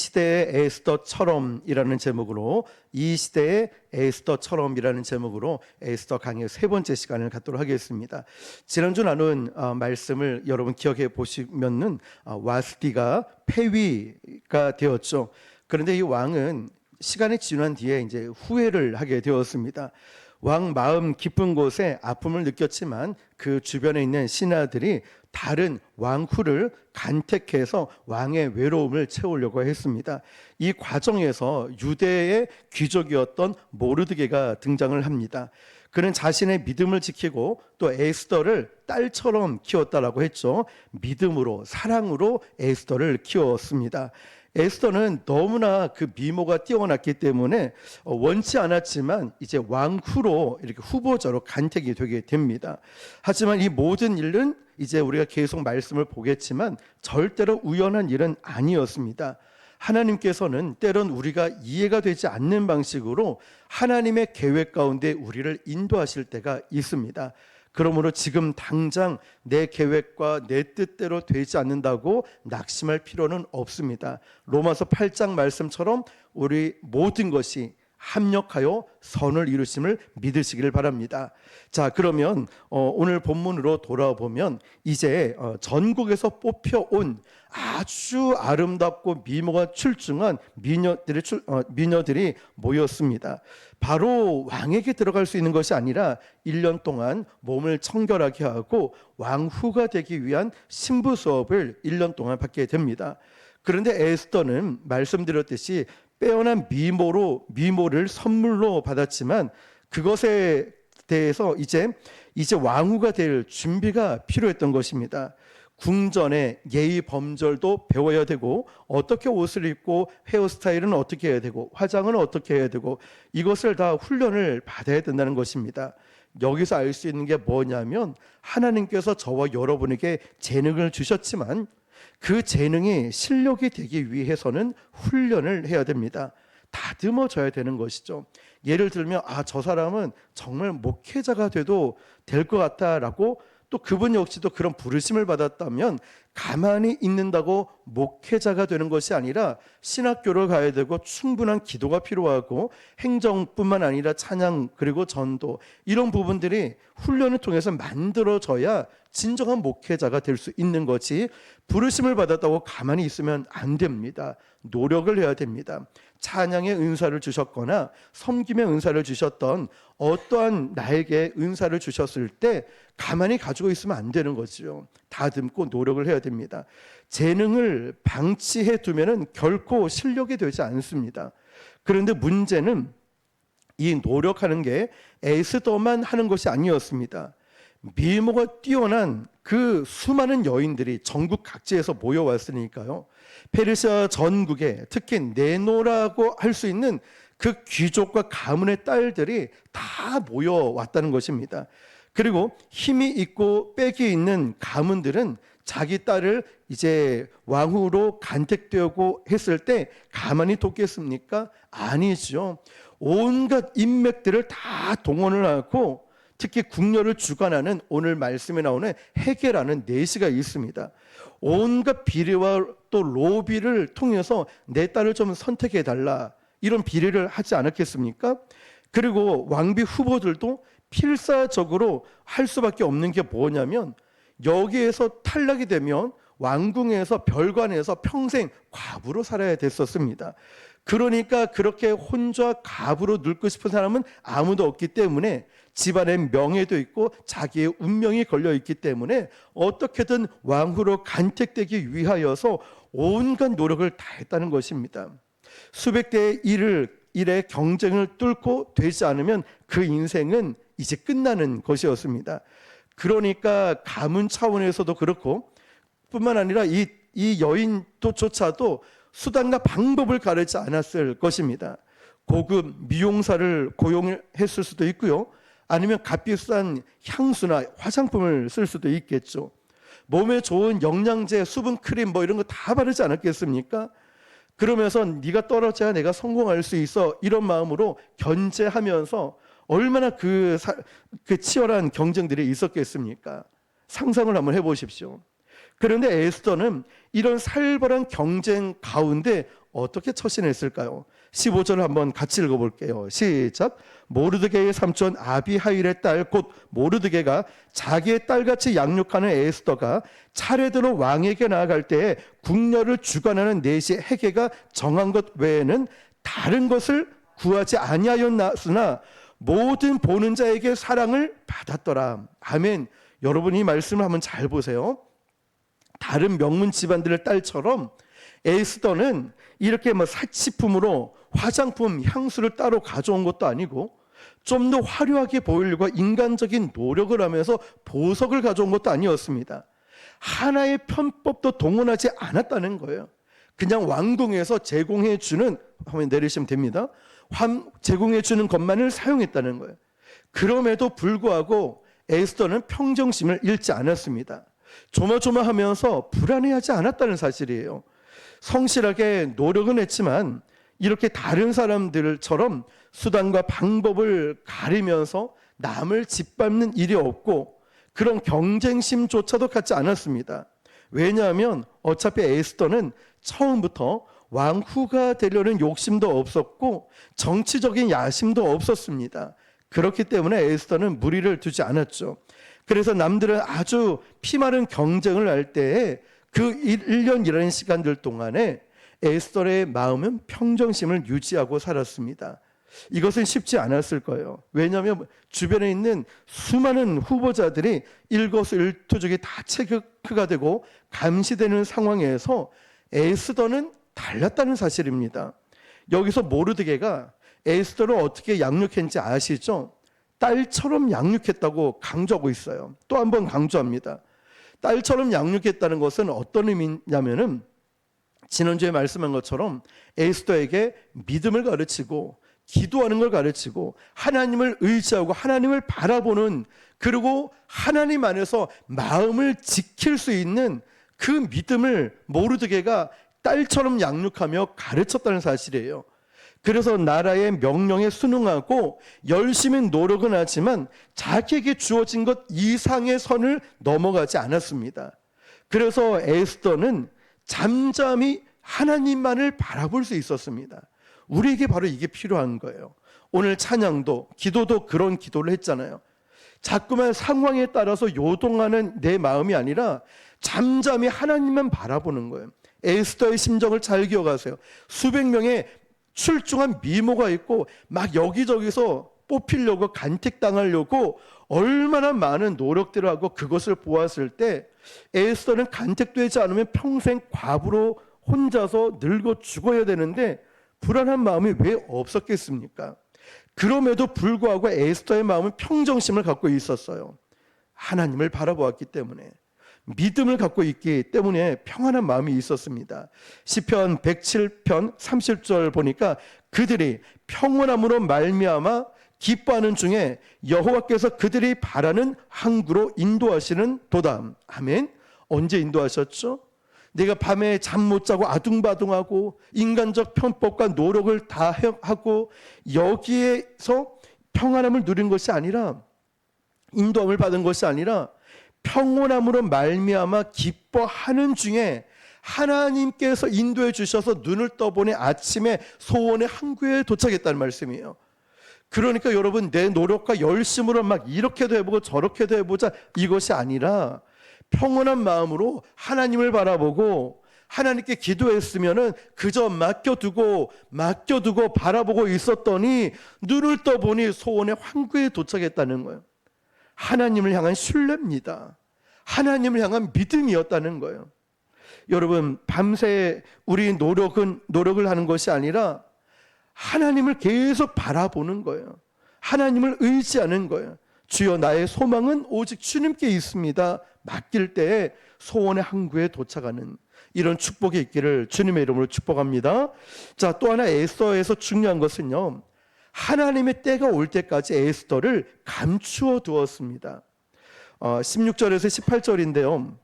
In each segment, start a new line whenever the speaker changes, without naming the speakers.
시대의 에스더처럼이라는 제목으로 이 시대의 에스더처럼이라는 제목으로 에스더 강의 세 번째 시간을 갖도록 하겠습니다. 지난주 나눈 말씀을 여러분 기억해 보시면은 와스디가 폐위가 되었죠. 그런데 이 왕은 시간이 지난 뒤에 이제 후회를 하게 되었습니다. 왕 마음 깊은 곳에 아픔을 느꼈지만 그 주변에 있는 신하들이 다른 왕후를 간택해서 왕의 외로움을 채우려고 했습니다. 이 과정에서 유대의 귀족이었던 모르드게가 등장을 합니다. 그는 자신의 믿음을 지키고 또 에스더를 딸처럼 키웠다라고 했죠. 믿음으로, 사랑으로 에스더를 키웠습니다. 에스더는 너무나 그 미모가 뛰어났기 때문에 원치 않았지만 이제 왕후로 이렇게 후보자로 간택이 되게 됩니다. 하지만 이 모든 일은 이제 우리가 계속 말씀을 보겠지만 절대로 우연한 일은 아니었습니다. 하나님께서는 때론 우리가 이해가 되지 않는 방식으로 하나님의 계획 가운데 우리를 인도하실 때가 있습니다. 그러므로 지금 당장 내 계획과 내 뜻대로 되지 않는다고 낙심할 필요는 없습니다. 로마서 8장 말씀처럼 우리 모든 것이 합력하여 선을 이루심을 믿으시기를 바랍니다. 자, 그러면 오늘 본문으로 돌아보면 이제 전국에서 뽑혀온 아주 아름답고 미모가 출중한 미녀들이 모였습니다. 바로 왕에게 들어갈 수 있는 것이 아니라 1년 동안 몸을 청결하게 하고 왕후가 되기 위한 신부 수업을 1년 동안 받게 됩니다. 그런데 에스더는 말씀드렸듯이 빼어난 미모를 선물로 받았지만 그것에 대해서 이제 왕후가 될 준비가 필요했던 것입니다. 궁전의 예의 범절도 배워야 되고 어떻게 옷을 입고 헤어스타일은 어떻게 해야 되고 화장은 어떻게 해야 되고 이것을 다 훈련을 받아야 된다는 것입니다. 여기서 알 수 있는 게 뭐냐면 하나님께서 저와 여러분에게 재능을 주셨지만 그 재능이 실력이 되기 위해서는 훈련을 해야 됩니다. 다듬어져야 되는 것이죠. 예를 들면 저 사람은 정말 목회자가 돼도 될 것 같다라고 또 그분 역시도 그런 부르심을 받았다면 가만히 있는다고 목회자가 되는 것이 아니라 신학교를 가야 되고 충분한 기도가 필요하고 행정뿐만 아니라 찬양 그리고 전도 이런 부분들이 훈련을 통해서 만들어져야 진정한 목회자가 될 수 있는 거지 부르심을 받았다고 가만히 있으면 안 됩니다. 노력을 해야 됩니다. 찬양의 은사를 주셨거나 섬김의 은사를 주셨던 어떠한 나에게 은사를 주셨을 때 가만히 가지고 있으면 안 되는 거죠. 다듬고 노력을 해야 됩니다. 재능을 방치해 두면은 결코 실력이 되지 않습니다. 그런데 문제는 이 노력하는 게 에스더만 하는 것이 아니었습니다. 미모가 뛰어난 그 수많은 여인들이 전국 각지에서 모여왔으니까요. 페르시아 전국에 특히 네노라고 할 수 있는 그 귀족과 가문의 딸들이 다 모여왔다는 것입니다. 그리고 힘이 있고 빽이 있는 가문들은 자기 딸을 이제 왕후로 간택되고 했을 때 가만히 뒀겠습니까? 아니죠. 온갖 인맥들을 다 동원을 하고 특히 궁녀를 주관하는 오늘 말씀에 나오는 헤게라는 내시가 있습니다. 온갖 비리와 또 로비를 통해서 내 딸을 좀 선택해달라 이런 비리를 하지 않았겠습니까? 그리고 왕비 후보들도 필사적으로 할 수밖에 없는 게 뭐냐면 여기에서 탈락이 되면 왕궁에서 별관에서 평생 과부로 살아야 됐었습니다. 그러니까 그렇게 혼자 갑으로 늙고 싶은 사람은 아무도 없기 때문에 집안의 명예도 있고 자기의 운명이 걸려 있기 때문에 어떻게든 왕후로 간택되기 위하여서 온갖 노력을 다했다는 것입니다. 수백 대의 일의 경쟁을 뚫고 되지 않으면 그 인생은 이제 끝나는 것이었습니다. 그러니까 가문 차원에서도 그렇고 뿐만 아니라 이 여인조차도 수단과 방법을 가르치지 않았을 것입니다. 고급 미용사를 고용했을 수도 있고요. 아니면 값비싼 향수나 화장품을 쓸 수도 있겠죠. 몸에 좋은 영양제, 수분 크림 뭐 이런 거 다 바르지 않았겠습니까? 그러면서 네가 떨어져야 내가 성공할 수 있어 이런 마음으로 견제하면서 얼마나 그 치열한 경쟁들이 있었겠습니까? 상상을 한번 해보십시오. 그런데 에스더는 이런 살벌한 경쟁 가운데 어떻게 처신했을까요? 15절을 한번 같이 읽어볼게요. 시작. 모르드게의 삼촌 아비하일의 딸 곧 모르드게가 자기의 딸같이 양육하는 에스더가 차례대로 왕에게 나아갈 때에 궁녀를 주관하는 내시 헤게가 정한 것 외에는 다른 것을 구하지 아니하였으나 모든 보는 자에게 사랑을 받았더라. 아멘. 여러분 이 말씀을 한번 잘 보세요. 다른 명문 집안들의 딸처럼 에스더는 이렇게 사치품으로 화장품, 향수를 따로 가져온 것도 아니고 좀 더 화려하게 보이려고 인간적인 노력을 하면서 보석을 가져온 것도 아니었습니다. 하나의 편법도 동원하지 않았다는 거예요. 그냥 왕궁에서 제공해 주는, 한번 내리시면 됩니다. 제공해 주는 것만을 사용했다는 거예요. 그럼에도 불구하고 에스더는 평정심을 잃지 않았습니다. 조마조마하면서 불안해하지 않았다는 사실이에요. 성실하게 노력은 했지만 이렇게 다른 사람들처럼 수단과 방법을 가리면서 남을 짓밟는 일이 없고 그런 경쟁심조차도 갖지 않았습니다. 왜냐하면 어차피 에스더는 처음부터 왕후가 되려는 욕심도 없었고 정치적인 야심도 없었습니다. 그렇기 때문에 에스더는 무리를 두지 않았죠. 그래서 남들은 아주 피마른 경쟁을 할 때에 그 1년이라는 시간들 동안에 에스더의 마음은 평정심을 유지하고 살았습니다. 이것은 쉽지 않았을 거예요. 왜냐하면 주변에 있는 수많은 후보자들이 일거수일투족이 다 체크가 되고 감시되는 상황에서 에스더는 달랐다는 사실입니다. 여기서 모르드게가 에스더를 어떻게 양육했는지 아시죠? 딸처럼 양육했다고 강조하고 있어요. 또 한 번 강조합니다. 딸처럼 양육했다는 것은 어떤 의미냐면은 지난주에 말씀한 것처럼 에스더에게 믿음을 가르치고 기도하는 걸 가르치고 하나님을 의지하고 하나님을 바라보는, 그리고 하나님 안에서 마음을 지킬 수 있는 그 믿음을 모르드게가 딸처럼 양육하며 가르쳤다는 사실이에요. 그래서 나라의 명령에 순응하고 열심히 노력은 하지만 자기에게 주어진 것 이상의 선을 넘어가지 않았습니다. 그래서 에스더는 잠잠히 하나님만을 바라볼 수 있었습니다. 우리에게 바로 이게 필요한 거예요. 오늘 찬양도 기도도 그런 기도를 했잖아요. 자꾸만 상황에 따라서 요동하는 내 마음이 아니라 잠잠히 하나님만 바라보는 거예요. 에스더의 심정을 잘 기억하세요. 수백 명의 출중한 미모가 있고 막 여기저기서 뽑히려고 간택당하려고 얼마나 많은 노력들을 하고 그것을 보았을 때 에스더는 간택되지 않으면 평생 과부로 혼자서 늙어 죽어야 되는데 불안한 마음이 왜 없었겠습니까? 그럼에도 불구하고 에스더의 마음은 평정심을 갖고 있었어요. 하나님을 바라보았기 때문에, 믿음을 갖고 있기 때문에 평안한 마음이 있었습니다. 시편 107편 30절 보니까 그들이 평온함으로 말미암아 기뻐하는 중에 여호와께서 그들이 바라는 항구로 인도하시는 도다. 아멘. 언제 인도하셨죠? 내가 밤에 잠 못 자고 아둥바둥하고 인간적 편법과 노력을 다 하고 여기에서 평안함을 누린 것이 아니라, 인도함을 받은 것이 아니라 평온함으로 말미암아 기뻐하는 중에 하나님께서 인도해 주셔서 눈을 떠보니 아침에 소원의 항구에 도착했다는 말씀이에요. 그러니까 여러분, 내 노력과 열심으로 막 이렇게도 해보고 저렇게도 해보자 이것이 아니라 평온한 마음으로 하나님을 바라보고 하나님께 기도했으면은 그저 맡겨두고 바라보고 있었더니 눈을 떠보니 소원의 항구에 도착했다는 거예요. 하나님을 향한 신뢰입니다. 하나님을 향한 믿음이었다는 거예요. 여러분, 밤새 우리 노력을 하는 것이 아니라 하나님을 계속 바라보는 거예요. 하나님을 의지하는 거예요. 주여 나의 소망은 오직 주님께 있습니다. 맡길 때에 소원의 항구에 도착하는 이런 축복이 있기를 주님의 이름으로 축복합니다. 자, 또 하나 에스더에서 중요한 것은요, 하나님의 때가 올 때까지 에스더를 감추어 두었습니다. 16절에서 18절인데요.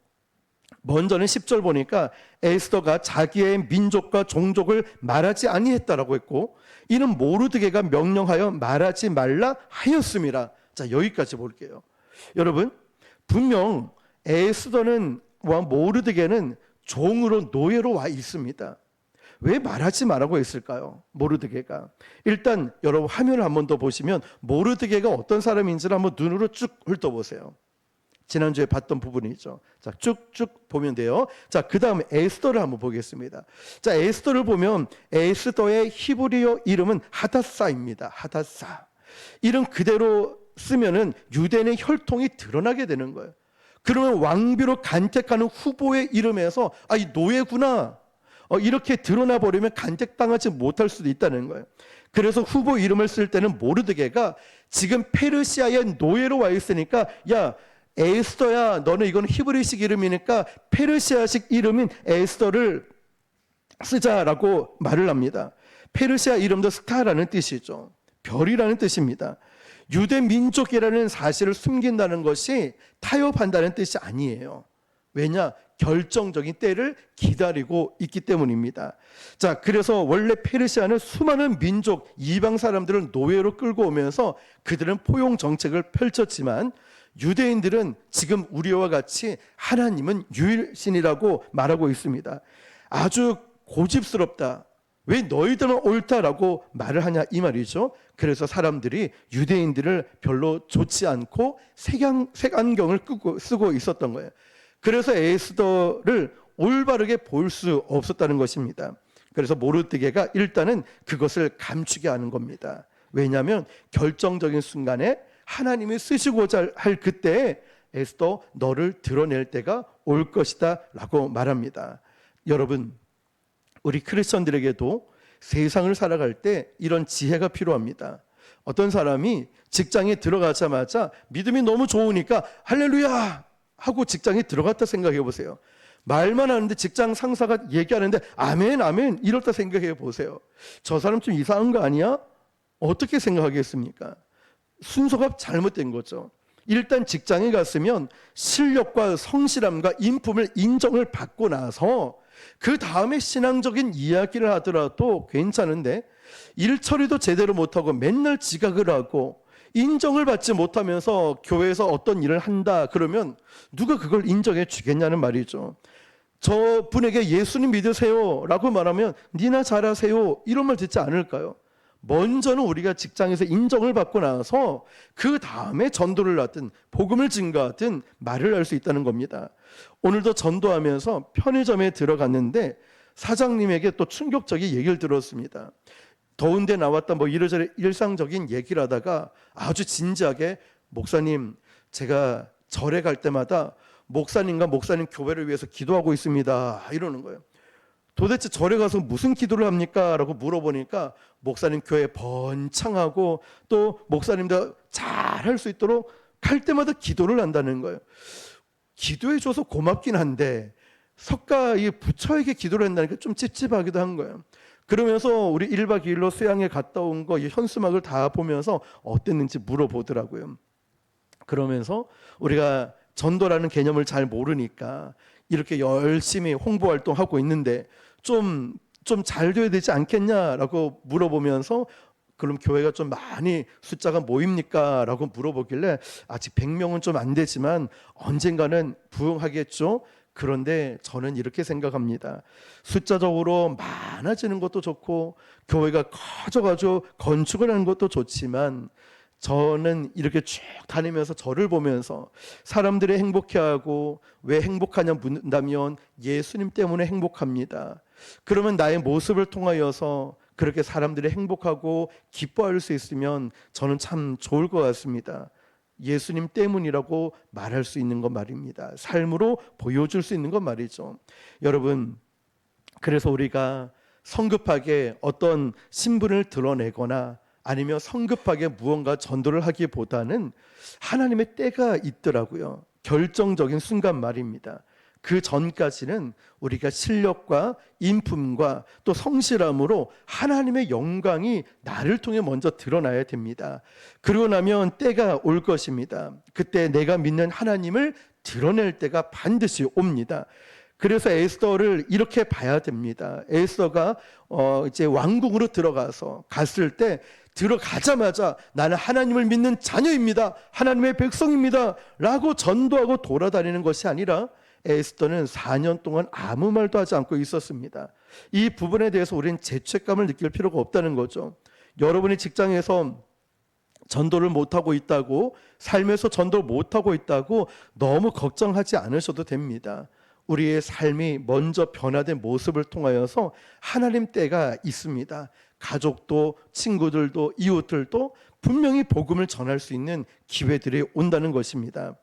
먼저는 10절 보니까 에스더가 자기의 민족과 종족을 말하지 아니했다라고 했고, 이는 모르드게가 명령하여 말하지 말라 하였음이라. 자, 여기까지 볼게요. 여러분, 분명 에스더는 왕 모르드게는 종으로 노예로 와 있습니다. 왜 말하지 말라고 했을까요? 모르드게가. 일단 여러분 화면을 한 번 더 보시면 모르드게가 어떤 사람인지를 한번 눈으로 쭉 훑어보세요. 지난주에 봤던 부분이죠. 자, 쭉쭉 보면 돼요. 자, 그 다음 에스더를 한번 보겠습니다. 자, 에스더를 보면 에스더의 히브리어 이름은 하다사입니다. 하다사. 이름 그대로 쓰면은 유대인의 혈통이 드러나게 되는 거예요. 그러면 왕비로 간택하는 후보의 이름에서 이 노예구나. 이렇게 드러나 버리면 간택당하지 못할 수도 있다는 거예요. 그래서 후보 이름을 쓸 때는 모르드게가 지금 페르시아의 노예로 와 있으니까 야 에스더야 너는 이건 히브리식 이름이니까 페르시아식 이름인 에스더를 쓰자라고 말을 합니다. 페르시아 이름도 스타라는 뜻이죠. 별이라는 뜻입니다. 유대 민족이라는 사실을 숨긴다는 것이 타협한다는 뜻이 아니에요. 왜냐? 결정적인 때를 기다리고 있기 때문입니다. 자, 그래서 원래 페르시아는 수많은 민족, 이방 사람들을 노예로 끌고 오면서 그들은 포용 정책을 펼쳤지만 유대인들은 지금 우리와 같이 하나님은 유일신이라고 말하고 있습니다. 아주 고집스럽다. 왜 너희들은 옳다라고 말을 하냐 이 말이죠. 그래서 사람들이 유대인들을 별로 좋지 않고 색안경을 쓰고 있었던 거예요. 그래서 에스더를 올바르게 볼 수 없었다는 것입니다. 그래서 모르드게가 일단은 그것을 감추게 하는 겁니다. 왜냐하면 결정적인 순간에 하나님이 쓰시고자 할 그때에 에스더 너를 드러낼 때가 올 것이다 라고 말합니다. 여러분, 우리 크리스천들에게도 세상을 살아갈 때 이런 지혜가 필요합니다. 어떤 사람이 직장에 들어가자마자 믿음이 너무 좋으니까 할렐루야 하고 직장에 들어갔다 생각해 보세요. 말만 하는데 직장 상사가 얘기하는데 아멘 아멘 이렇다 생각해 보세요. 저 사람 좀 이상한 거 아니야? 어떻게 생각하겠습니까? 순서가 잘못된 거죠. 일단 직장에 갔으면 실력과 성실함과 인품을 인정을 받고 나서 그 다음에 신앙적인 이야기를 하더라도 괜찮은데 일 처리도 제대로 못하고 맨날 지각을 하고 인정을 받지 못하면서 교회에서 어떤 일을 한다 그러면 누가 그걸 인정해 주겠냐는 말이죠. 저 분에게 예수님 믿으세요 라고 말하면 니나 잘하세요 이런 말 듣지 않을까요? 먼저는 우리가 직장에서 인정을 받고 나서 그 다음에 전도를 하든 복음을 증거하든 말을 할 수 있다는 겁니다. 오늘도 전도하면서 편의점에 들어갔는데 사장님에게 또 충격적인 얘기를 들었습니다. 더운데 나왔다 이래저래 일상적인 얘기를 하다가 아주 진지하게 목사님 제가 절에 갈 때마다 목사님과 목사님 교회를 위해서 기도하고 있습니다 이러는 거예요. 도대체 절에 가서 무슨 기도를 합니까? 라고 물어보니까 목사님 교회 번창하고 또 목사님도 잘할 수 있도록 갈 때마다 기도를 한다는 거예요. 기도해 줘서 고맙긴 한데 석가의 부처에게 기도를 한다니까 좀 찝찝하기도 한 거예요. 그러면서 우리 1박 2일로 수양에 갔다 온 거 현수막을 다 보면서 어땠는지 물어보더라고요. 그러면서 우리가 전도라는 개념을 잘 모르니까 이렇게 열심히 홍보 활동하고 있는데 좀 잘 돼야 되지 않겠냐라고 물어보면서 그럼 교회가 좀 많이 숫자가 모입니까? 라고 물어보길래 아직 100명은 좀 안 되지만 언젠가는 부흥하겠죠. 그런데 저는 이렇게 생각합니다. 숫자적으로 많아지는 것도 좋고 교회가 커져가지고 건축을 하는 것도 좋지만 저는 이렇게 쭉 다니면서 저를 보면서 사람들이 행복해하고 왜 행복하냐 묻는다면 예수님 때문에 행복합니다. 그러면 나의 모습을 통하여서 그렇게 사람들이 행복하고 기뻐할 수 있으면 저는 참 좋을 것 같습니다. 예수님 때문이라고 말할 수 있는 것 말입니다. 삶으로 보여줄 수 있는 것 말이죠. 여러분, 그래서 우리가 성급하게 어떤 신분을 드러내거나 아니면 성급하게 무언가 전도를 하기보다는 하나님의 때가 있더라고요. 결정적인 순간 말입니다. 그 전까지는 우리가 실력과 인품과 또 성실함으로 하나님의 영광이 나를 통해 먼저 드러나야 됩니다. 그러고 나면 때가 올 것입니다. 그때 내가 믿는 하나님을 드러낼 때가 반드시 옵니다. 그래서 에스더를 이렇게 봐야 됩니다. 에스더가 이제 왕궁으로 갔을 때 들어가자마자 나는 하나님을 믿는 자녀입니다. 하나님의 백성입니다. 라고 전도하고 돌아다니는 것이 아니라 에스더는 4년 동안 아무 말도 하지 않고 있었습니다. 이 부분에 대해서 우리는 죄책감을 느낄 필요가 없다는 거죠. 여러분이 직장에서 전도를 못하고 있다고, 삶에서 전도를 못하고 있다고 너무 걱정하지 않으셔도 됩니다. 우리의 삶이 먼저 변화된 모습을 통하여서 하나님 때가 있습니다. 가족도, 친구들도, 이웃들도 분명히 복음을 전할 수 있는 기회들이 온다는 것입니다.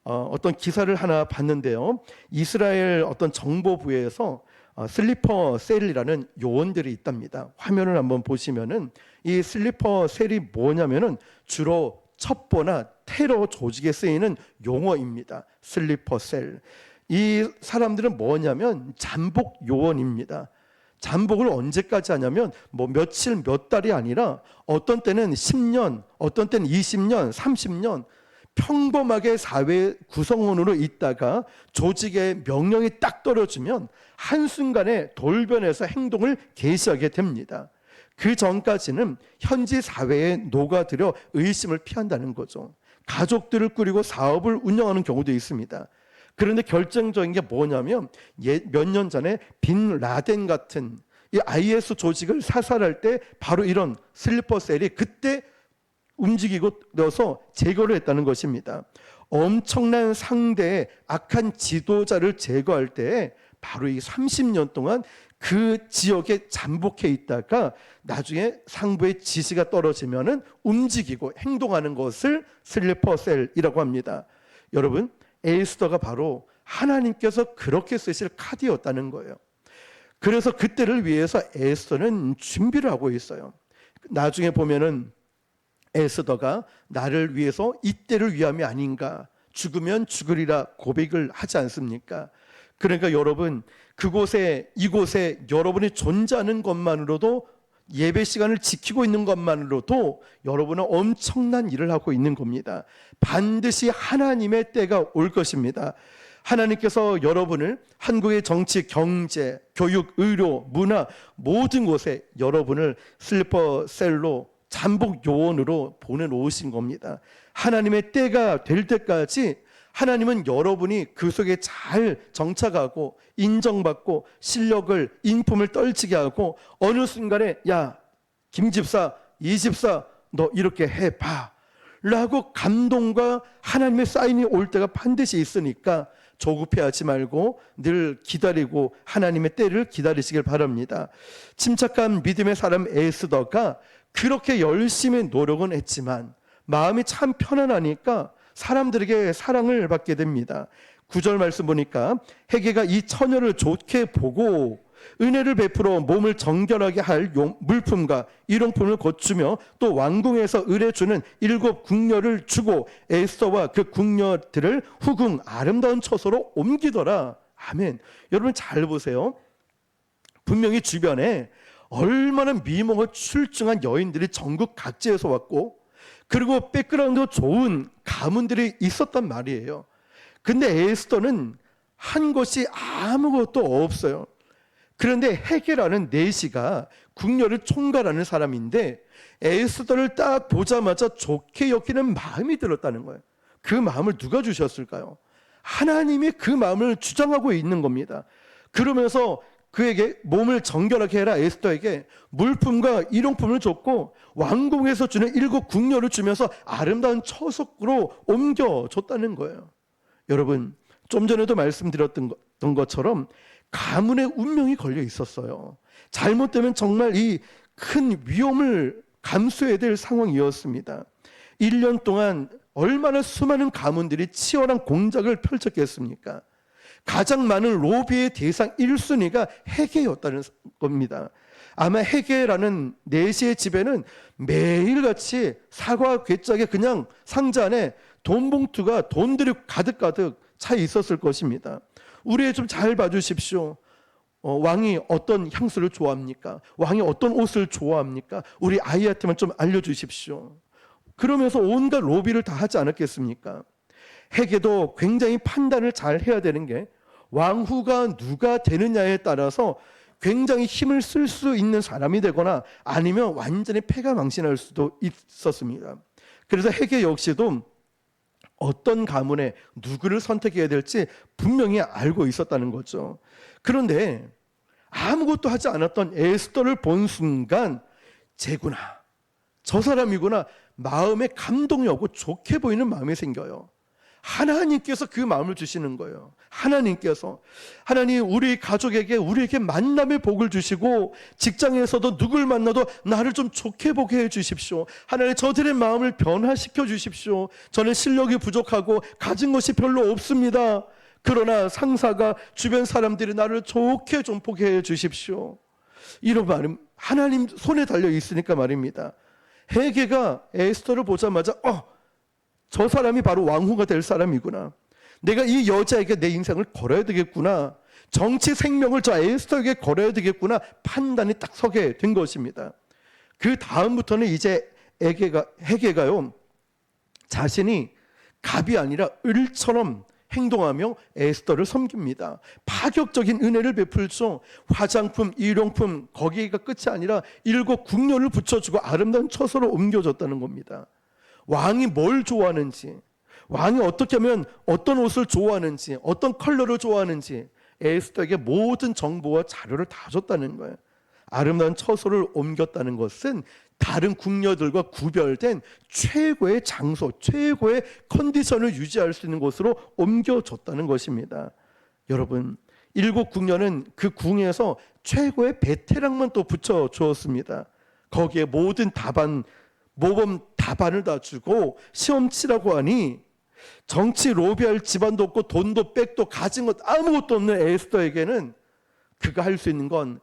어떤 기사를 하나 봤는데요, 이스라엘 어떤 정보부에서 슬리퍼 셀이라는 요원들이 있답니다. 화면을 한번 보시면은 이 슬리퍼 셀이 뭐냐면은 주로 첩보나 테러 조직에 쓰이는 용어입니다. 슬리퍼 셀. 이 사람들은 뭐냐면 잠복 요원입니다. 잠복을 언제까지 하냐면 뭐 며칠 몇 달이 아니라 어떤 때는 10년, 어떤 때는 20년, 30년 평범하게 사회 구성원으로 있다가 조직의 명령이 딱 떨어지면 한순간에 돌변해서 행동을 개시하게 됩니다. 그 전까지는 현지 사회에 녹아들어 의심을 피한다는 거죠. 가족들을 꾸리고 사업을 운영하는 경우도 있습니다. 그런데 결정적인 게 뭐냐면 몇 년 전에 빈 라덴 같은 이 IS 조직을 사살할 때 바로 이런 슬리퍼 셀이 그때 움직이고 넣어서 제거를 했다는 것입니다. 엄청난 상대의 악한 지도자를 제거할 때 바로 이 30년 동안 그 지역에 잠복해 있다가 나중에 상부의 지시가 떨어지면은 움직이고 행동하는 것을 슬리퍼 셀이라고 합니다. 여러분, 에스더가 바로 하나님께서 그렇게 쓰실 카드였다는 거예요. 그래서 그때를 위해서 에스더는 준비를 하고 있어요. 나중에 보면은 에스더가 나를 위해서 이때를 위함이 아닌가, 죽으면 죽으리라 고백을 하지 않습니까? 그러니까 여러분, 그곳에 이곳에 여러분이 존재하는 것만으로도, 예배 시간을 지키고 있는 것만으로도 여러분은 엄청난 일을 하고 있는 겁니다. 반드시 하나님의 때가 올 것입니다. 하나님께서 여러분을 한국의 정치, 경제, 교육, 의료, 문화 모든 곳에 여러분을 슬리퍼 셀로 잠복 요원으로 보내놓으신 겁니다. 하나님의 때가 될 때까지 하나님은 여러분이 그 속에 잘 정착하고 인정받고 실력을, 인품을 떨치게 하고 어느 순간에 야, 김집사, 이집사 너 이렇게 해봐 라고 감동과 하나님의 사인이 올 때가 반드시 있으니까 조급해하지 말고 늘 기다리고 하나님의 때를 기다리시길 바랍니다. 침착한 믿음의 사람 에스더가 그렇게 열심히 노력은 했지만 마음이 참 편안하니까 사람들에게 사랑을 받게 됩니다. 9절 말씀 보니까 헤게가 이 처녀를 좋게 보고 은혜를 베풀어 몸을 정결하게 할 물품과 일용품을 거주며 또 왕궁에서 의뢰주는 7 궁녀를 주고 에스더와 그 궁녀들을 후궁 아름다운 처소로 옮기더라. 아멘. 여러분 잘 보세요. 분명히 주변에 얼마나 미모가 출중한 여인들이 전국 각지에서 왔고 그리고 백그라운드 좋은 가문들이 있었단 말이에요. 근데 에스더는 한 것이 아무것도 없어요. 그런데 헤게라는 내시가 궁녀를 총괄하는 사람인데 에스더를 딱 보자마자 좋게 여기는 마음이 들었다는 거예요. 그 마음을 누가 주셨을까요? 하나님이 그 마음을 주장하고 있는 겁니다. 그러면서 그에게 몸을 정결하게 해라 에스더에게 물품과 일용품을 줬고 왕궁에서 주는 7 궁녀를 주면서 아름다운 처석으로 옮겨줬다는 거예요. 여러분, 좀 전에도 말씀드렸던 것처럼 가문의 운명이 걸려 있었어요. 잘못되면 정말 이 큰 위험을 감수해야 될 상황이었습니다. 1년 동안 얼마나 수많은 가문들이 치열한 공작을 펼쳤겠습니까? 가장 많은 로비의 대상 1순위가 헤게였다는 겁니다. 아마 헤게라는 내시의 집에는 매일같이 사과 괴짝에 그냥 상자 안에 돈 봉투가 돈들이 가득가득 차 있었을 것입니다. 우리 좀 잘 봐주십시오. 왕이 어떤 향수를 좋아합니까? 왕이 어떤 옷을 좋아합니까? 우리 아이한테만 좀 알려주십시오. 그러면서 온갖 로비를 다 하지 않았겠습니까? 헤게도 굉장히 판단을 잘 해야 되는 게 왕후가 누가 되느냐에 따라서 굉장히 힘을 쓸 수 있는 사람이 되거나 아니면 완전히 패가 망신할 수도 있었습니다. 그래서 헤게 역시도 어떤 가문에 누구를 선택해야 될지 분명히 알고 있었다는 거죠. 그런데 아무것도 하지 않았던 에스더를 본 순간 쟤구나, 저 사람이구나, 마음에 감동이 오고 좋게 보이는 마음이 생겨요. 하나님께서 그 마음을 주시는 거예요. 하나님께서, 하나님 우리 가족에게, 우리에게 만남의 복을 주시고 직장에서도 누굴 만나도 나를 좀 좋게 보게 해 주십시오. 하나님 저들의 마음을 변화시켜 주십시오. 저는 실력이 부족하고 가진 것이 별로 없습니다. 그러나 상사가, 주변 사람들이 나를 좋게 좀 보게 해 주십시오. 이런 말은 하나님 손에 달려 있으니까 말입니다. 헤게가 에스더를 보자마자 저 사람이 바로 왕후가 될 사람이구나, 내가 이 여자에게 내 인생을 걸어야 되겠구나, 정치 생명을 저 에스더에게 걸어야 되겠구나 판단이 딱 서게 된 것입니다. 그 다음부터는 이제 헤게가요, 자신이 갑이 아니라 을처럼 행동하며 에스더를 섬깁니다. 파격적인 은혜를 베풀죠. 화장품, 일용품, 거기가 끝이 아니라 7 궁녀를 붙여주고 아름다운 처소로 옮겨줬다는 겁니다. 왕이 뭘 좋아하는지, 왕이 어떻게 하면 어떤 옷을 좋아하는지, 어떤 컬러를 좋아하는지 에스더에게 모든 정보와 자료를 다 줬다는 거예요. 아름다운 처소를 옮겼다는 것은 다른 궁녀들과 구별된 최고의 장소, 최고의 컨디션을 유지할 수 있는 곳으로 옮겨줬다는 것입니다. 여러분, 7 궁녀는 그 궁에서 최고의 베테랑만 또 붙여주었습니다. 거기에 모든 답안, 모범 답안을 다 주고 시험 치라고 하니 정치 로비할 집안도 없고 돈도 백도 가진 것 아무것도 없는 에스더에게는 그가 할 수 있는 건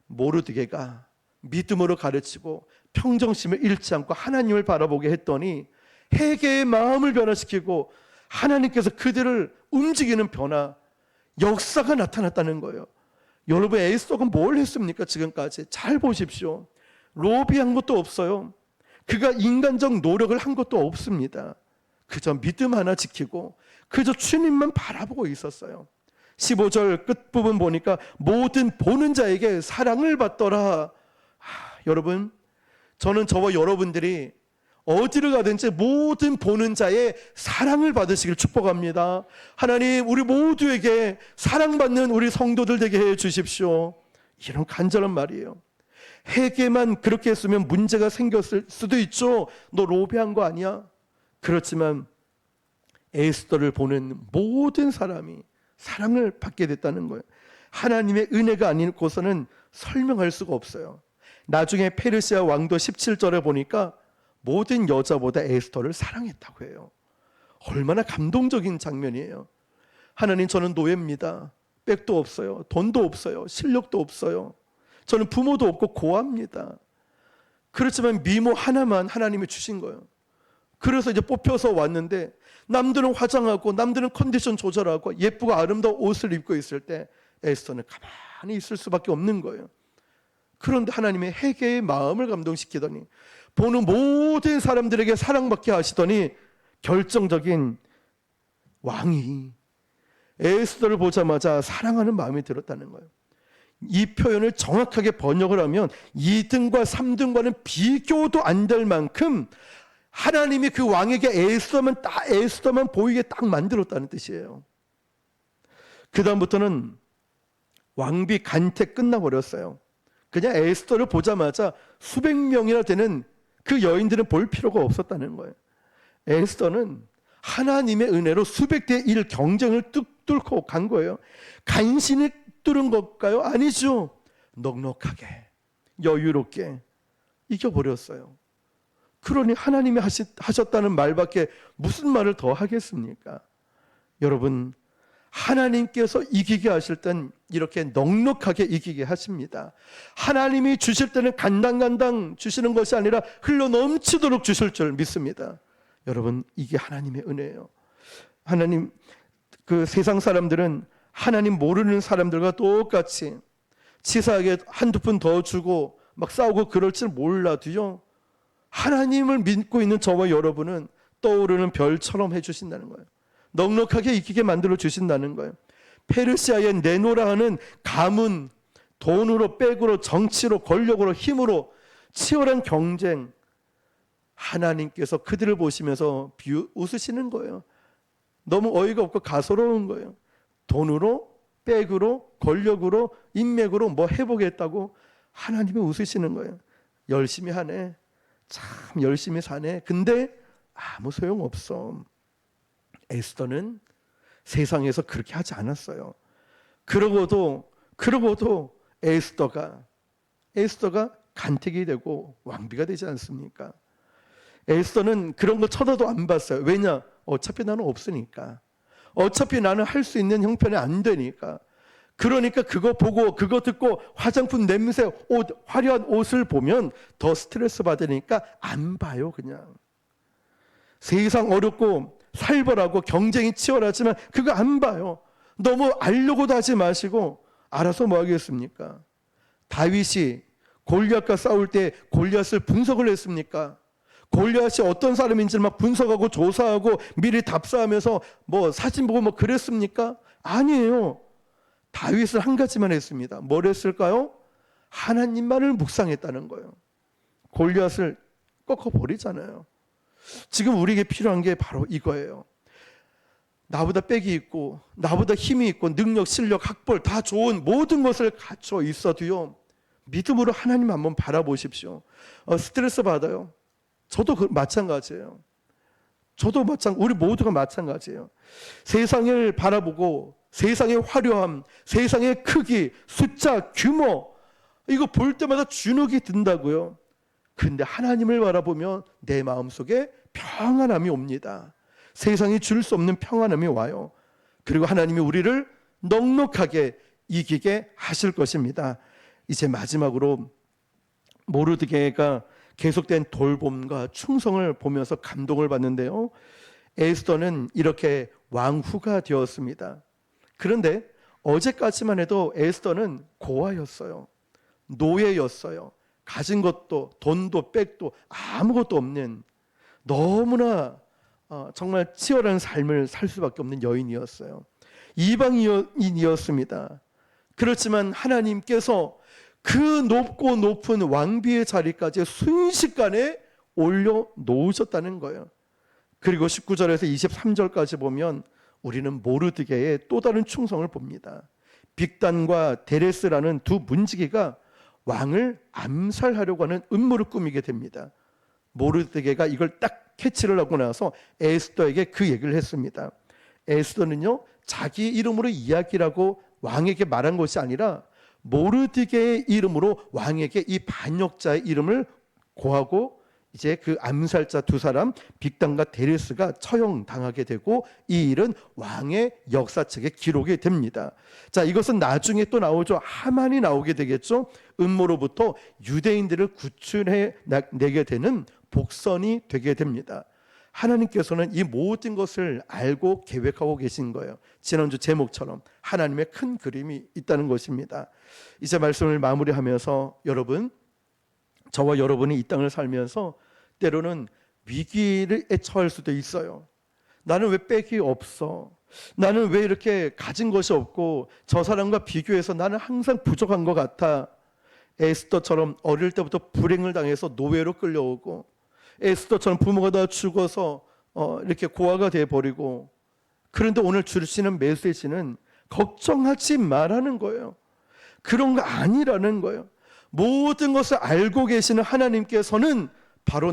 모르드게가 믿음으로 가르치고 평정심을 잃지 않고 하나님을 바라보게 했더니 헤게의 마음을 변화시키고 하나님께서 그들을 움직이는 변화, 역사가 나타났다는 거예요. 여러분, 에스더가 뭘 했습니까? 지금까지 잘 보십시오. 로비한 것도 없어요. 그가 인간적 노력을 한 것도 없습니다. 그저 믿음 하나 지키고 그저 주님만 바라보고 있었어요. 15절 끝부분 보니까 모든 보는 자에게 사랑을 받더라. 여러분, 저는 저와 여러분들이 어디를 가든지 모든 보는 자의 사랑을 받으시길 축복합니다. 하나님, 우리 모두에게 사랑받는 우리 성도들 되게 해 주십시오. 이런 간절한 말이에요. 헤게만 그렇게 했으면 문제가 생겼을 수도 있죠. 너 로비한 거 아니야? 그렇지만 에스더를 보는 모든 사람이 사랑을 받게 됐다는 거예요. 하나님의 은혜가 아니고서는 설명할 수가 없어요. 나중에 페르시아 왕도 17절에 보니까 모든 여자보다 에스더를 사랑했다고 해요. 얼마나 감동적인 장면이에요. 하나님, 저는 노예입니다. 백도 없어요. 돈도 없어요. 실력도 없어요. 저는 부모도 없고 고아입니다. 그렇지만 미모 하나만 하나님이 주신 거예요. 그래서 이제 뽑혀서 왔는데 남들은 화장하고 남들은 컨디션 조절하고 예쁘고 아름다운 옷을 입고 있을 때 에스더는 가만히 있을 수밖에 없는 거예요. 그런데 하나님의 헤게의 마음을 감동시키더니 보는 모든 사람들에게 사랑받게 하시더니 결정적인 왕이 에스더를 보자마자 사랑하는 마음이 들었다는 거예요. 이 표현을 정확하게 번역을 하면 2등과 3등과는 비교도 안 될 만큼 하나님이 그 왕에게 에스더만 보이게 딱 만들었다는 뜻이에요. 그 다음부터는 왕비 간택 끝나버렸어요. 그냥 에스더를 보자마자 수백 명이나 되는 그 여인들은 볼 필요가 없었다는 거예요. 에스더는 하나님의 은혜로 수백 대 1 경쟁을 뚫고 간 거예요. 간신히 뚫은 걸까요? 아니죠. 넉넉하게, 여유롭게 이겨버렸어요. 그러니 하나님이 하셨다는 말밖에 무슨 말을 더 하겠습니까? 여러분, 하나님께서 이기게 하실 땐 이렇게 넉넉하게 이기게 하십니다. 하나님이 주실 때는 간당간당 주시는 것이 아니라 흘러 넘치도록 주실 줄 믿습니다. 여러분, 이게 하나님의 은혜예요. 하나님, 그 세상 사람들은 하나님 모르는 사람들과 똑같이 치사하게 한두 푼 더 주고 막 싸우고 그럴 줄 몰라도요, 하나님을 믿고 있는 저와 여러분은 떠오르는 별처럼 해주신다는 거예요. 넉넉하게 이기게 만들어 주신다는 거예요. 페르시아의 네노라 하는 가문, 돈으로, 백으로, 정치로, 권력으로, 힘으로 치열한 경쟁, 하나님께서 그들을 보시면서 웃으시는 거예요. 너무 어이가 없고 가소로운 거예요. 돈으로, 백으로, 권력으로, 인맥으로 뭐 해보겠다고 하나님이 웃으시는 거예요. 열심히 하네. 참 열심히 사네. 근데 아무 소용없어. 에스더는 세상에서 그렇게 하지 않았어요. 그러고도 에스더가 간택이 되고 왕비가 되지 않습니까? 에스더는 그런 거 쳐다도 안 봤어요. 왜냐? 어차피 나는 없으니까. 어차피 나는 할 수 있는 형편이 안 되니까. 그러니까 그거 보고 그거 듣고 화장품 냄새, 옷, 화려한 옷을 보면 더 스트레스 받으니까 안 봐요. 그냥. 세상 어렵고 살벌하고 경쟁이 치열하지만 그거 안 봐요. 너무 알려고도 하지 마시고 알아서 뭐 하겠습니까? 다윗이 골리앗과 싸울 때 골리앗을 분석을 했습니까? 골리앗이 어떤 사람인지 막 분석하고 조사하고 미리 답사하면서 뭐 사진 보고 뭐 그랬습니까? 아니에요. 다윗은 한 가지만 했습니다. 뭘 했을까요? 하나님만을 묵상했다는 거예요. 골리앗을 꺾어버리잖아요. 지금 우리에게 필요한 게 바로 이거예요. 나보다 빽이 있고 나보다 힘이 있고 능력, 실력, 학벌 다 좋은 모든 것을 갖춰 있어도요, 믿음으로 하나님 한번 바라보십시오. 스트레스 받아요. 저도 마찬가지예요. 우리 모두가 마찬가지예요. 세상을 바라보고 세상의 화려함, 세상의 크기, 숫자, 규모 이거 볼 때마다 주눅이 든다고요. 그런데 하나님을 바라보면 내 마음속에 평안함이 옵니다. 세상이 줄 수 없는 평안함이 와요. 그리고 하나님이 우리를 넉넉하게 이기게 하실 것입니다. 이제 마지막으로 모르드게가 계속된 돌봄과 충성을 보면서 감동을 받는데요, 에스더는 이렇게 왕후가 되었습니다. 그런데 어제까지만 해도 에스더는 고아였어요. 노예였어요. 가진 것도 돈도 백도 아무것도 없는 너무나 정말 치열한 삶을 살 수밖에 없는 여인이었어요. 이방인이었습니다. 그렇지만 하나님께서 그 높고 높은 왕비의 자리까지 순식간에 올려놓으셨다는 거예요. 그리고 19절에서 23절까지 보면 우리는 모르드게의 또 다른 충성을 봅니다. 빅단과 데레스라는 두 문지기가 왕을 암살하려고 하는 음모를 꾸미게 됩니다. 모르드게가 이걸 딱 캐치를 하고 나서 에스더에게 그 얘기를 했습니다. 에스더는요, 자기 이름으로 이야기라고 왕에게 말한 것이 아니라 모르드게의 이름으로 왕에게 이 반역자의 이름을 고하고 이제 그 암살자 두 사람 빅단과 데레스가 처형당하게 되고 이 일은 왕의 역사책에 기록이 됩니다. 자, 이것은 나중에 또 나오죠. 하만이 나오게 되겠죠. 음모로부터 유대인들을 구출해 내게 되는 복선이 되게 됩니다. 하나님께서는 이 모든 것을 알고 계획하고 계신 거예요. 지난주 제목처럼 하나님의 큰 그림이 있다는 것입니다. 이제 말씀을 마무리하면서 여러분, 저와 여러분이 이 땅을 살면서 때로는 위기에 처할 수도 있어요. 나는 왜 빽이 없어? 나는 왜 이렇게 가진 것이 없고 저 사람과 비교해서 나는 항상 부족한 것 같아? 에스더처럼 어릴 때부터 불행을 당해서 노예로 끌려오고, 에스더처럼 부모가 다 죽어서 이렇게 고아가 돼버리고, 그런데 오늘 주시는 메시지는 걱정하지 말라는 거예요. 그런 거 아니라는 거예요. 모든 것을 알고 계시는 하나님께서는 바로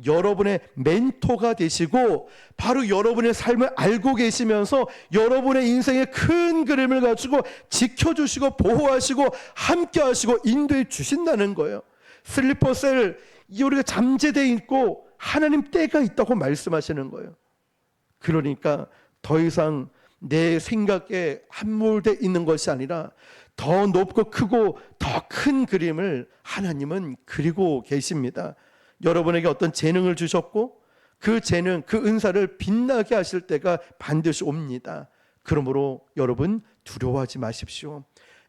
여러분의 멘토가 되시고 바로 여러분의 삶을 알고 계시면서 여러분의 인생의 큰 그림을 가지고 지켜주시고 보호하시고 함께하시고 인도해 주신다는 거예요. 슬리퍼셀 우리가 잠재되어 있고 하나님 때가 있다고 말씀하시는 거예요. 그러니까 더 이상 내 생각에 함몰되어 있는 것이 아니라 더 높고 크고 더 큰 그림을 하나님은 그리고 계십니다. 여러분에게 어떤 재능을 주셨고 그 재능, 그 은사를 빛나게 하실 때가 반드시 옵니다. 그러므로 여러분 두려워하지 마십시오.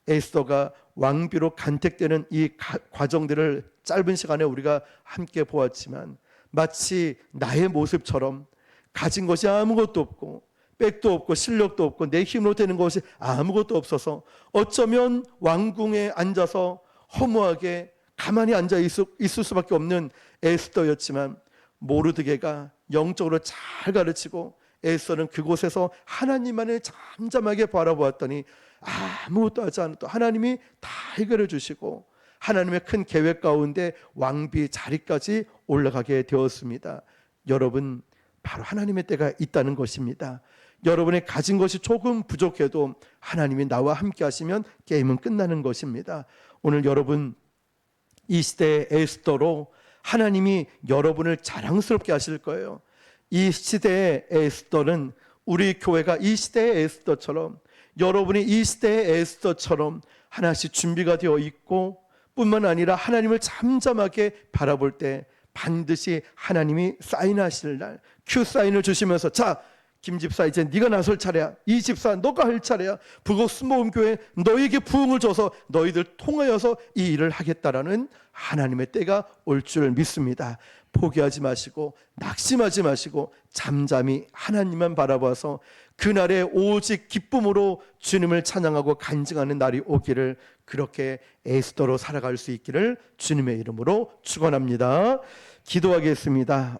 에스더가 왕비로 간택되는 이 과정들을 짧은 시간에 우리가 함께 보았지만 마치 나의 모습처럼 가진 것이 아무것도 없고 백도 없고 실력도 없고 내 힘으로 되는 것이 아무것도 없어서 어쩌면 왕궁에 앉아서 허무하게 가만히 앉아 있을 수밖에 없는 에스더였지만 모르드게가 영적으로 잘 가르치고 에스더는 그곳에서 하나님만을 잠잠하게 바라보았더니 아무것도 하지 않아도 하나님이 다 해결해 주시고 하나님의 큰 계획 가운데 왕비 자리까지 올라가게 되었습니다. 여러분, 바로 하나님의 때가 있다는 것입니다. 여러분의 가진 것이 조금 부족해도 하나님이 나와 함께 하시면 게임은 끝나는 것입니다. 오늘 여러분, 이 시대의 에스더로 하나님이 여러분을 자랑스럽게 하실 거예요. 이 시대의 에스더는 우리 교회가 이 시대의 에스더처럼, 여러분이 이 시대의 에스더처럼 하나씩 준비가 되어 있고 뿐만 아니라 하나님을 잠잠하게 바라볼 때 반드시 하나님이 사인하실 날, 큐 사인을 주시면서 자, 김 집사 이제 네가 나설 차례야. 이 집사 너가 할 차례야. 북옥 순복음교회 너에게 부흥을 줘서 너희들 통하여서 이 일을 하겠다라는 하나님의 때가 올 줄 믿습니다. 포기하지 마시고 낙심하지 마시고 잠잠히 하나님만 바라봐서 그날에 오직 기쁨으로 주님을 찬양하고 간증하는 날이 오기를, 그렇게 에스더로 살아갈 수 있기를 주님의 이름으로 축원합니다. 기도하겠습니다.